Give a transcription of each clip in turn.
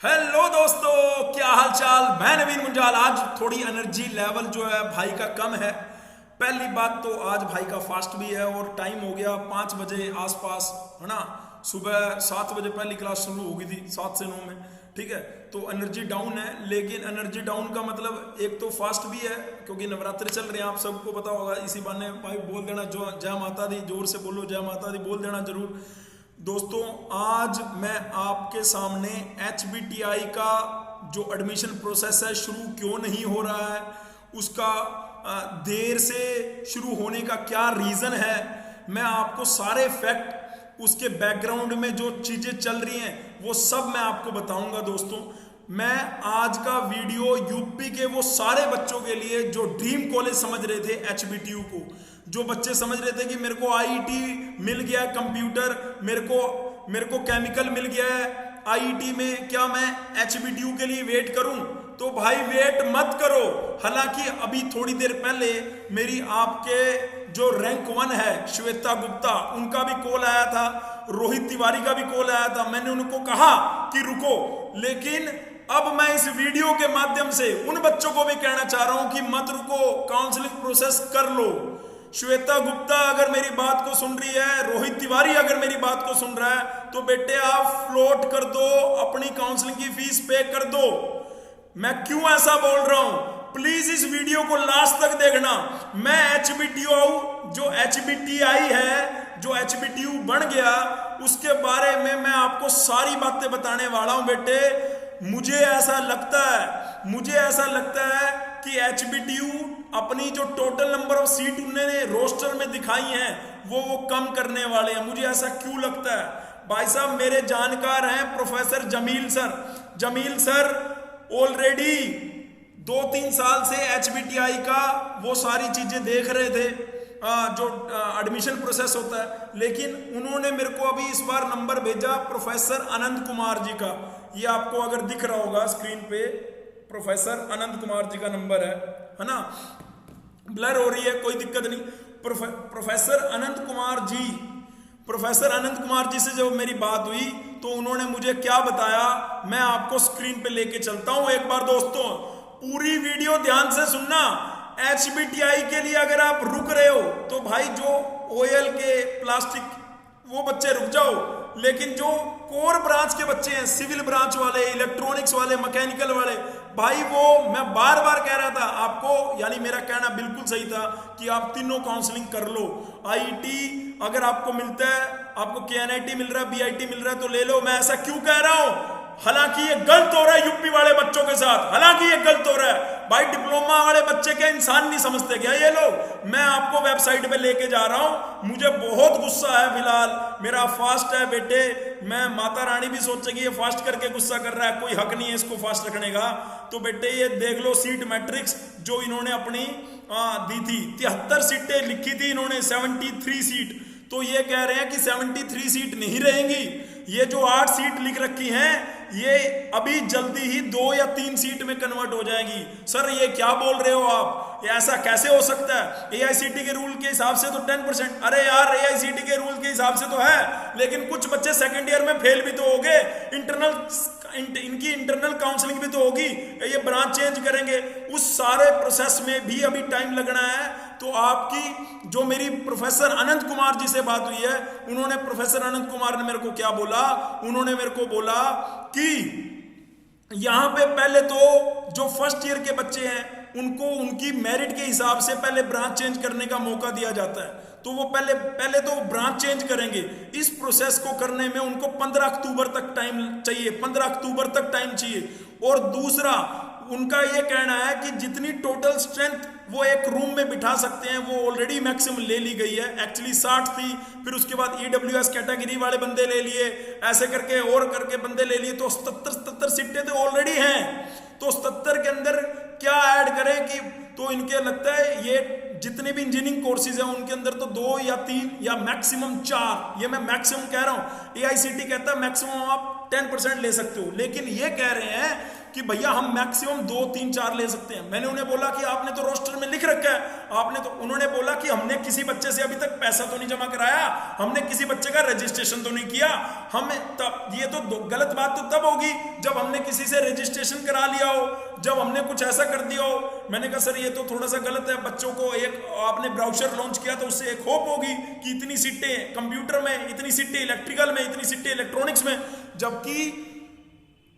Hello दोस्तों, क्या हाल चाल। मैं नवीन मुंजाल। आज थोड़ी एनर्जी लेवल जो है भाई का कम है। पहली बात तो आज भाई का फास्ट भी है और टाइम हो गया 5 बजे आसपास, है ना। सुबह 7 बजे पहली क्लास शुरू हो गई थी, 7 से 9 में। ठीक है, तो एनर्जी डाउन है। लेकिन एनर्जी डाउन का मतलब एक तो फास्ट भी है क्योंकि नवरात्रि चल रहे हैं, आप सबको पता होगा। इसी बहाने भाई बोल देना, जो जय माता दी, जोर से बोलो जय माता दी, बोल देना जरूर। दोस्तों, आज मैं आपके सामने HBTI का जो एडमिशन प्रोसेस है शुरू क्यों नहीं हो रहा है, उसका देर से शुरू होने का क्या रीज़न है, मैं आपको सारे फैक्ट, उसके बैकग्राउंड में जो चीज़ें चल रही हैं वो सब मैं आपको बताऊंगा। दोस्तों, मैं आज का वीडियो यूपी के वो सारे बच्चों के लिए जो ड्रीम कॉलेज समझ रहे थे HBTU को, जो बच्चे समझ रहे थे कि मेरे को IIT मिल गया है, कंप्यूटर, मेरे को केमिकल मिल गया है IIT में, क्या मैं HBTU के लिए वेट करूं? तो भाई वेट मत करो। हालांकि अभी थोड़ी देर पहले मेरी आपके जो रैंक 1 है श्वेता गुप्ता, उनका भी कॉल आया था, रोहित तिवारी का भी कॉल आया था। मैंने उनको कहा कि रुको, लेकिन अब मैं इस वीडियो के माध्यम से उन बच्चों को भी कहना चाह रहा हूं कि मत रुको, काउंसलिंग प्रोसेस कर लो। श्वेता गुप्ता अगर मेरी बात को सुन रही है, रोहित तिवारी अगर मेरी बात को सुन रहा है, तो बेटे आप फ्लोट कर दो, अपनी काउंसलिंग की फीस पे कर दो। मैं क्यों ऐसा बोल रहा हूं, प्लीज इस वीडियो को लास्ट तक देखना। मैं HBTU जो HBTI है, जो HBTU बन गया, उसके बारे में मैं आपको सारी बातें बताने वाला हूं। बेटे मुझे ऐसा लगता है कि HBTU अपनी जो टोटल नंबर ऑफ सीट उन्होंने रोस्टर में दिखाई हैं वो कम करने वाले हैं। मुझे ऐसा क्यों लगता है? भाई साहब मेरे जानकार हैं प्रोफेसर जमील सर ऑलरेडी 2-3 साल से HBTI का वो सारी चीजें देख रहे थे, जो एडमिशन प्रोसेस होता है। लेकिन उन्होंने मेरे को अभी इस बार नंबर भेजा प्रोफेसर अनंत कुमार जी का। ये आपको अगर दिख रहा होगा स्क्रीन पे, प्रोफेसर अनंत कुमार जी का नंबर है ना। ब्लर हो रही है, कोई दिक्कत नहीं। प्रोफेसर अनंत कुमार जी से जब मेरी बात हुई तो उन्होंने मुझे क्या बताया, मैं आपको स्क्रीन पे लेके चलता हूं एक बार। दोस्तों पूरी वीडियो ध्यान से सुनना। HBTI के लिए अगर आप रुक रहे हो तो भाई जो OL के प्लास्टिक वो बच्चे रुक जाओ, लेकिन जो कोर ब्रांच के बच्चे हैं, सिविल ब्रांच वाले, इलेक्ट्रॉनिक्स वाले, मैकेनिकल वाले, भाई वो मैं बार बार कह रहा था आपको, यानी मेरा कहना बिल्कुल सही था कि आप तीनों काउंसलिंग कर लो। IIT अगर आपको मिलता है, आपको KNIT मिल रहा है, BIT मिल रहा है तो ले लो। मैं ऐसा क्यों कह रहा हूं? हालांकि ये गलत हो रहा है यूपी वाले बच्चों के साथ, हालांकि ये गलत हो रहा है। भाई डिप्लोमा वाले बच्चे क्या इंसान नहीं समझते क्या ये लोग? मैं आपको वेबसाइट पे लेके जा रहा हूं। मुझे बहुत गुस्सा है फिलहाल, मेरा फास्ट है बेटे। मैं माता रानी भी सोचेगी ये फास्ट करके गुस्सा कर रहा है, कोई हक नहीं है इसको फास्ट रखने का। तो बेटे ये देख लो सीट मैट्रिक्स जो इन्होंने अपनी दी थी, 73 सीटें लिखी थी इन्होंने, 73 सीट। तो ये कह रहे हैं कि 73 सीट नहीं रहेंगी, ये जो 8 सीट लिख रखी हैं ये अभी जल्दी ही 2 या 3 सीट में कन्वर्ट हो जाएगी। सर ये क्या बोल रहे हो आप? ये ऐसा कैसे हो सकता है? AICT के रूल के हिसाब से तो 10%। अरे यार AICT के रूल के हिसाब से तो है, लेकिन कुछ बच्चे सेकेंड ईयर में फेल भी तो हो गए, इनकी इंटरनल काउंसलिंग भी तो होगी, ये ब्रांच चेंज करेंगे, उस सारे प्रोसेस में भी अभी टाइम लगना है। तो आपकी जो मेरी प्रोफेसर अनंत कुमार जी से बात हुई है, उन्होंने, प्रोफेसर अनंत कुमार ने मेरे को क्या बोला, उन्होंने मेरे को बोला कि यहां पे पहले तो जो फर्स्ट ईयर के बच्चे हैं उनको उनकी मेरिट के हिसाब से पहले ब्रांच चेंज करने का मौका दिया जाता है। तो वो पहले तो ब्रांच चेंज करेंगे। इस प्रोसेस को करने में उनको 15 अक्टूबर तक टाइम चाहिए, 15 अक्टूबर तक टाइम चाहिए। और दूसरा उनका ये कहना है कि जितनी टोटल स्ट्रेंथ वो एक रूम में बिठा सकते हैं वो ऑलरेडी मैक्सिमम ले ली गई है। एक्चुअली 60 थी, फिर उसके बाद EWS कैटेगरी वाले बंदे ले लिए, ऐसे करके और करके बंदे ले लिए, तो 77 सीटें तो ऑलरेडी हैं। तो 77 के अंदर क्या ऐड करें कि, तो इनके लगता है ये जितने भी इंजीनियरिंग कोर्सेज हैं उनके अंदर तो 2 या 3 या मैक्सिमम 4, ये मैं मैक्सिमम कह रहा हूं। AICT कहता है मैक्सिमम आप 10% ले सकते हो, लेकिन ये कह रहे हैं कि भैया हम मैक्सिमम 2 3 4 ले सकते हैं। मैंने उन्हें बोला कि आपने तो रोस्टर में लिख रखा है, आपने तो, उन्होंने बोला कि हमने किसी बच्चे से अभी तक पैसा तो नहीं जमा कराया, हमने किसी बच्चे का रजिस्ट्रेशन तो नहीं किया। हमें तब ये तो गलत बात तो तब होगी जब हमने किसी से रजिस्ट्रेशन करा लिया हो, जब हमने कुछ ऐसा कर दिया हो। मैंने कहा सर ये तो थोड़ा सा गलत है, बच्चों को एक आपने ब्राउजर लॉन्च किया तो उससे एक होप होगी कि इतनी सीटें कंप्यूटर में, इतनी सीटें इलेक्ट्रिकल में, इतनी सीटें इलेक्ट्रॉनिक्स में, जबकि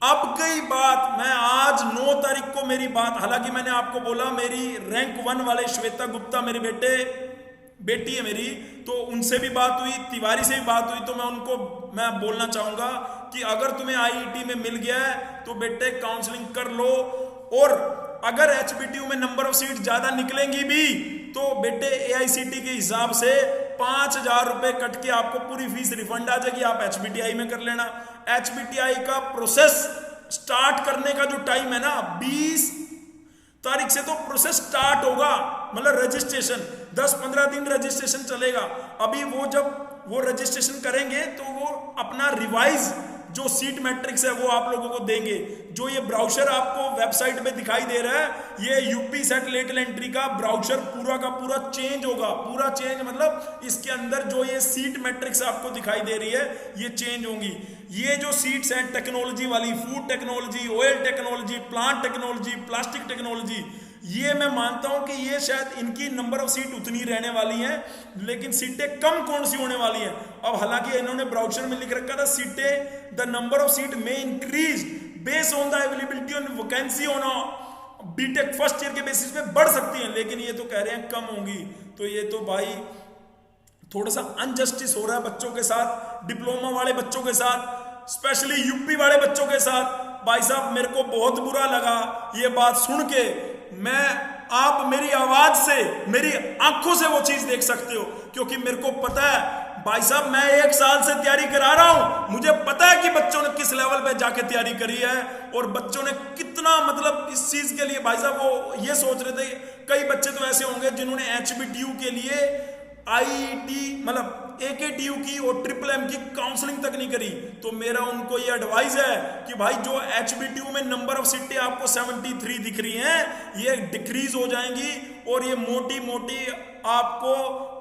अब कई बात मैं आज 9 तारीख को मेरी बात, हालांकि मैंने आपको बोला मेरी रैंक 1 वाले श्वेता गुप्ता मेरे बेटी है मेरी, तो उनसे भी बात हुई, तिवारी से भी बात हुई, तो मैं बोलना चाहूंगा कि अगर तुम्हें आईआईटी में मिल गया है तो बेटे काउंसलिंग कर लो, और अगर एचबीटीयू में नंबर ऑफ सीट ज्यादा निकलेंगी भी तो बेटे एआईसीटी के हिसाब से 5,000 रुपए कट के आपको पूरी फीस रिफंड आ जाएगी, आप एचबीटीआई में कर लेना। एचबीटीआई का प्रोसेस स्टार्ट करने का जो टाइम है ना 20 तारीख से तो प्रोसेस स्टार्ट होगा, मतलब रजिस्ट्रेशन 10-15 दिन रजिस्ट्रेशन चलेगा। अभी वो जब वो रजिस्ट्रेशन करेंगे तो वो अपना रिवाइज जो सीट मैट्रिक्स है वो आप लोगों को देंगे। जो ये ब्राउजर आपको वेबसाइट पे दिखाई दे रहा है, ये यूपी सेट लेटरल एंट्री का ब्राउजर पूरा का पूरा चेंज होगा, पूरा चेंज मतलब इसके अंदर जो ये सीट मैट्रिक्स आपको दिखाई दे रही है ये चेंज होंगी। ये जो सीट्स हैं टेक्नोलॉजी वाली, food technology, oil technology, plant technology, plastic technology, ये मैं मानता हूं कि ये शायद इनकी नंबर ऑफ सीट उतनी रहने वाली हैं, लेकिन सीटें कम कौन सी होने वाली हैं। अब हालांकि इन्होंने ब्राउजर में लिख रखा था सीटें, द नंबर ऑफ सीट में increase based on the availability on vacancy on BTech first year के बेसिस पे बढ़ सकती हैं, लेकिन ये तो कह रहे हैं कम होंगी। तो ये तो भाई थोड़ा सा अनजस्टिस हो रहा है बच्चों के साथ, डिप्लोमा वाले बच्चों के साथ, स्पेशली यूपी वाले बच्चों के साथ। भाई साहब मेरे को बहुत बुरा लगा ये बात सुन के। आप मेरी आवाज से, मेरी आंखों से वो चीज देख सकते हो, क्योंकि मेरे को पता है भाई साहब मैं 1 साल से तैयारी करा रहा हूं, मुझे पता है कि बच्चों ने किस लेवल पे जाके तैयारी करी है और बच्चों ने कितना मतलब इस चीज के लिए। भाई साहब वो ये सोच रहे थे, कई बच्चे तो ऐसे होंगे जिन्होंने एचबीटीयू के लिए आईआईटी मतलब एकेटीयू की और ट्रिपल एम की काउंसलिंग तक नहीं करी। तो मेरा उनको ये एडवाइस है कि भाई जो एचबीटीयू में नंबर ऑफ सीटें आपको 73 दिख रही हैं, ये डिक्रीज हो जाएंगी और ये मोटी मोटी आपको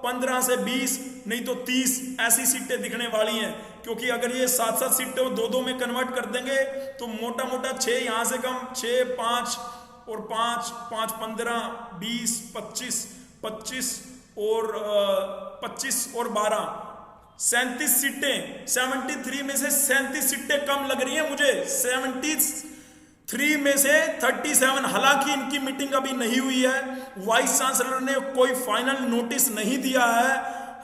15 से 20 नहीं तो 30 ऐसी सीटें दिखने वाली हैं। क्योंकि अगर ये 7-7 सीटें 2-2 में कन्वर्ट कर देंगे तो मोटा मोटा 6 यहां से कम 6, 5 और 5, 5, 15, 20, 25 और 25 और 12 37 सीटें, 73 में से 37 सीटें कम लग रही हैं मुझे। 73 में से 37, हालांकि इनकी मीटिंग अभी नहीं हुई है, वाइस चांसलर ने कोई फाइनल नोटिस नहीं दिया है।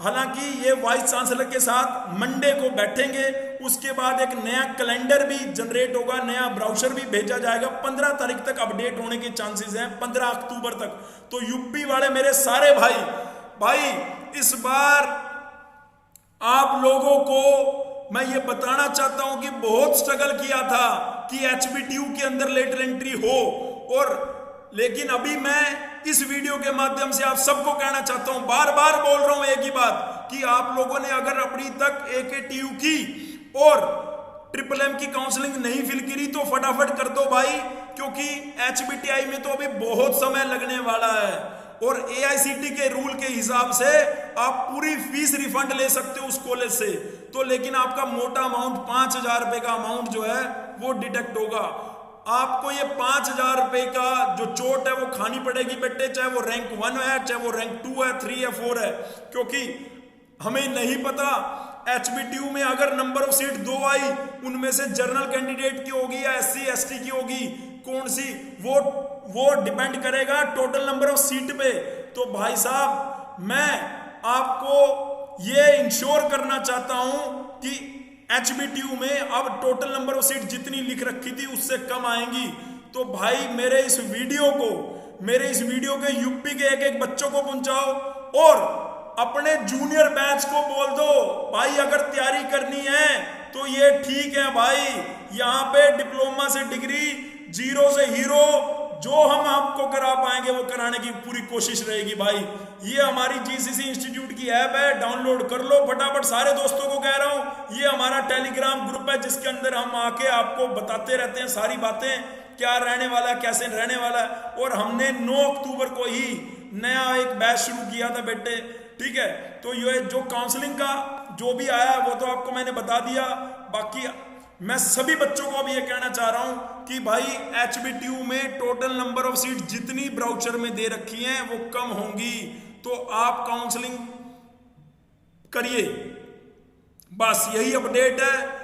हालांकि ये वाइस चांसलर के साथ मंडे को बैठेंगे, उसके बाद एक नया कैलेंडर भी जनरेट होगा, नया ब्राउजर भी भेजा जाएगा। 15 तारीख तक अपडेट होने के चांसेस हैं, 15 अक्टूबर तक। तो यूपी वाले मेरे सारे भाई इस बार आप लोगों को मैं ये बताना चाहता हूं कि बहुत स्ट्रगल किया था कि एचबीटीयू के अंदर लेटर एंट्री हो, और लेकिन अभी मैं इस वीडियो के माध्यम से आप सबको कहना चाहता हूं, बार बार बोल रहा हूं एक ही बात कि आप लोगों ने अगर अपनी तक एकेटीयू की और ट्रिपल एम की काउंसलिंग नहीं फिल करी तो फटाफट कर दो भाई, क्योंकि एचबीटीआई में तो अभी बहुत समय लगने वाला है। और एआईसीटी के रूल के हिसाब से आप पूरी फीस रिफंड ले सकते हो उस कॉलेज से, तो लेकिन आपका मोटा अमाउंट 5,000 रुपए का अमाउंट जो है वो डिडक्ट होगा। आपको ये 5,000 रुपए का जो चोट है वो खानी पड़ेगी बेटे, चाहे वो रैंक 1 है, चाहे वो रैंक 2 है, 3 है, 4 है, क्योंकि हमें नहीं पता एचबीटीयू में अगर नंबर ऑफ सीट 2 आई, उनमें से जनरल कैंडिडेट की होगी या एससी एसटी की होगी, कौन सी वो डिपेंड करेगा टोटल नंबर ऑफ सीट पे। तो भाई साहब मैं आपको ये इंश्योर करना चाहता हूं कि एचबीटीयू में अब टोटल नंबर ऑफ सीट जितनी लिख रखी थी उससे कम आएंगी। तो भाई मेरे इस वीडियो के यूपी के एक बच्चों को पहुंचाओ और अपने जूनियर बैच को बोल दो भाई अगर तैयारी करनी है तो ये ठीक है भाई, यहाँ पे डिप्लोमा से डिग्री, जीरो से हीरो, जो हम आपको करा पाएंगे वो कराने की पूरी कोशिश रहेगी भाई। ये हमारी जीसीसी इंस्टीट्यूट की ऐप है, डाउनलोड कर लो फटाफट। सारे दोस्तों को कह रहा हूं, ये हमारा टेलीग्राम ग्रुप है जिसके अंदर हम आके आपको बताते रहते हैं सारी बातें, क्या रहने वाला है, कैसे रहने वाला है। और हमने 9 अक्टूबर को ही नया एक बैच शुरू किया था बेटे, ठीक है। तो ये जो काउंसलिंग का जो भी आया वो तो आपको मैंने बता दिया। बाकी मैं सभी बच्चों को भी ये कहना चाह रहा हूं कि भाई HBTU में टोटल नंबर ऑफ सीट जितनी ब्राउचर में दे रखी हैं वो कम होंगी, तो आप काउंसलिंग करिए, बस यही अपडेट है।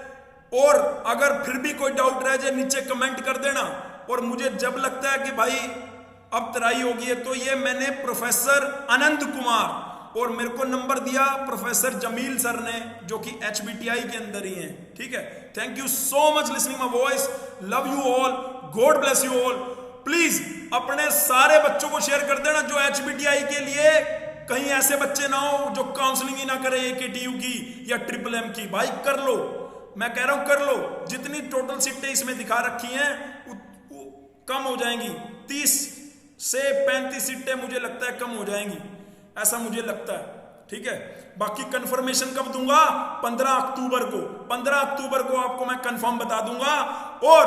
और अगर फिर भी कोई डाउट रह जाए नीचे कमेंट कर देना। और मुझे जब लगता है कि भाई अब तराई होगी है, तो ये मैंने प्रोफेसर आनंद कुमार और मेरे को नंबर दिया प्रोफेसर जमील सर ने, जो कि HBTI के अंदर ही हैं, ठीक है। Thank you so much listening my voice, love you all, God bless you all. Please अपने सारे बच्चों को शेयर कर देना जो HBTI के लिए, कहीं ऐसे बच्चे ना हो जो काउंसलिंग ही ना करे AKTU की या MMM की। भाई कर लो, मैं कह रहा हूं कर लो। जितनी टोटल सीटें इसमें दिखा रखी हैं कम हो जाएंगी, 30 से 35 सीटें मुझे लगता है कम हो जाएंगी, ऐसा मुझे लगता है, ठीक है। बाकी कंफर्मेशन कब दूंगा? 15 अक्टूबर को। 15 अक्टूबर को आपको मैं कंफर्म बता दूंगा। और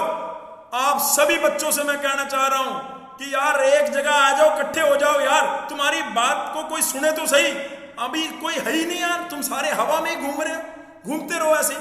आप सभी बच्चों से मैं कहना चाह रहा हूं कि यार एक जगह आ जाओ, इकट्ठे हो जाओ यार, तुम्हारी बात को कोई सुने तो सही। अभी कोई है ही नहीं यार, तुम सारे हवा में घूम रहे हो, घूमते रहो ऐसे।